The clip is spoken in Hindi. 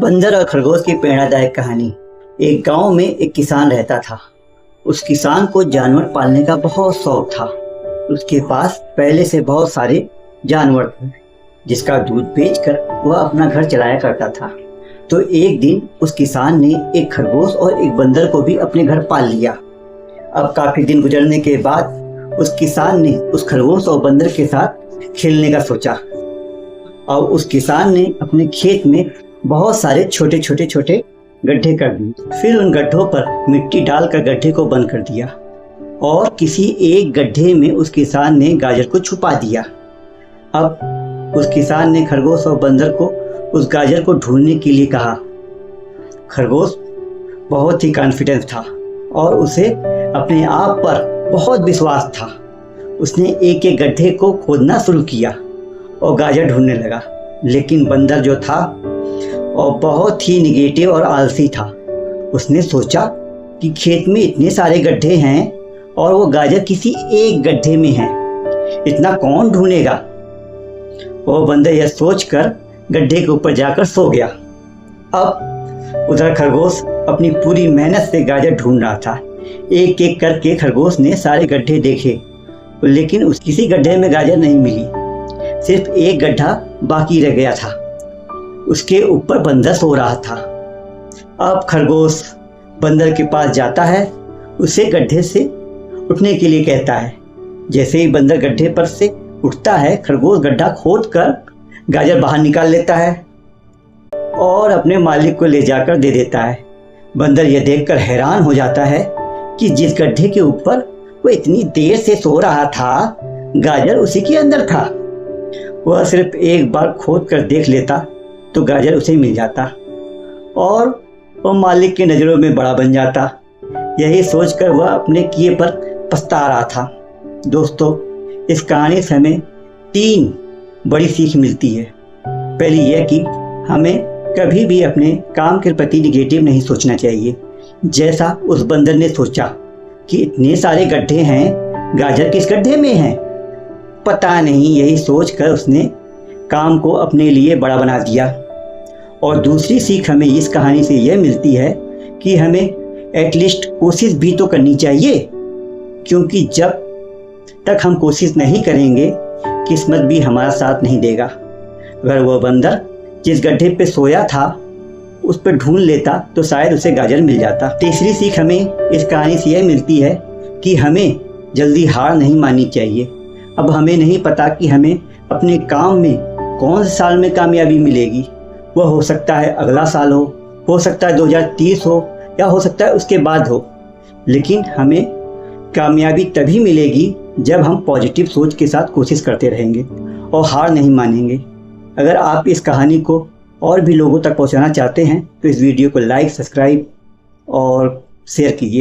बंदर और खरगोश की प्रेरणादायक कहानी। एक गांव में एक किसान रहता था। उस किसान को जानवर पालने का बहुत शौक था। उसके पास पहले से बहुत सारे जानवर थे, जिसका दूध बेचकर वह अपना घर चलाया करता था। तो एक दिन उस किसान ने एक खरगोश और एक बंदर को भी अपने घर पाल लिया। अब काफी दिन गुजरने के बाद उस किसान ने उस खरगोश और बंदर के साथ खेलने का सोचा। और उस किसान ने अपने खेत में बहुत सारे छोटे छोटे गड्ढे कर दिए। फिर उन गड्ढों पर मिट्टी डालकर गड्ढे को बंद कर दिया और किसी एक गड्ढे में उस किसान ने गाजर को छुपा दिया। अब उस किसान ने खरगोश और बंदर को उस गाजर को ढूंढने के लिए कहा। खरगोश बहुत ही कॉन्फिडेंस था और उसे अपने आप पर बहुत विश्वास था। उसने एक एक गड्ढे को खोदना शुरू किया और गाजर ढूंढने लगा। लेकिन बंदर जो था और बहुत ही निगेटिव और आलसी था। उसने सोचा कि खेत में इतने सारे गड्ढे हैं और वो गाजर किसी एक गड्ढे में है, इतना कौन ढूंढेगा। वो बंदर यह सोचकर गड्ढे के ऊपर जाकर सो गया। अब उधर खरगोश अपनी पूरी मेहनत से गाजर ढूंढ रहा था। एक एक करके खरगोश ने सारे गड्ढे देखे, लेकिन किसी गड्ढे में गाजर नहीं मिली। सिर्फ एक गड्ढा बाकी रह गया था। उसके ऊपर बंदर सो रहा था। अब खरगोश बंदर के पास जाता है, उसे गड्ढे से उठने के लिए कहता है। जैसे ही बंदर गड्ढे पर से उठता है, खरगोश गड्ढा खोदकर गाजर बाहर निकाल लेता है और अपने मालिक को ले जाकर दे देता है। बंदर यह देखकर हैरान हो जाता है कि जिस गड्ढे के ऊपर वो इतनी देर से सो रहा था, गाजर उसी के अंदर था। वह सिर्फ एक बार खोद कर देख लेता तो गाजर उसे मिल जाता और वह मालिक की नज़रों में बड़ा बन जाता। यही सोचकर वह अपने किए पर पछता रहा था। दोस्तों, इस कहानी से हमें 3 बड़ी सीख मिलती है। पहली यह कि हमें कभी भी अपने काम के प्रति निगेटिव नहीं सोचना चाहिए। जैसा उस बंदर ने सोचा कि इतने सारे गड्ढे हैं, गाजर किस गड्ढे में है पता नहीं, यही सोचकर उसने काम को अपने लिए बड़ा बना दिया। और दूसरी सीख हमें इस कहानी से यह मिलती है कि हमें एटलीस्ट कोशिश भी तो करनी चाहिए, क्योंकि जब तक हम कोशिश नहीं करेंगे किस्मत भी हमारा साथ नहीं देगा। अगर वह बंदर जिस गड्ढे पे सोया था उस पर ढूंढ लेता तो शायद उसे गाजर मिल जाता। तीसरी सीख हमें इस कहानी से यह मिलती है कि हमें जल्दी हार नहीं माननी चाहिए। अब हमें नहीं पता कि हमें अपने काम में कौन से साल में कामयाबी मिलेगी। वह हो सकता है अगला साल हो सकता है 2030 हो, या हो सकता है उसके बाद हो। लेकिन हमें कामयाबी तभी मिलेगी जब हम पॉजिटिव सोच के साथ कोशिश करते रहेंगे और हार नहीं मानेंगे। अगर आप इस कहानी को और भी लोगों तक पहुंचाना चाहते हैं तो इस वीडियो को लाइक, सब्सक्राइब और शेयर कीजिए।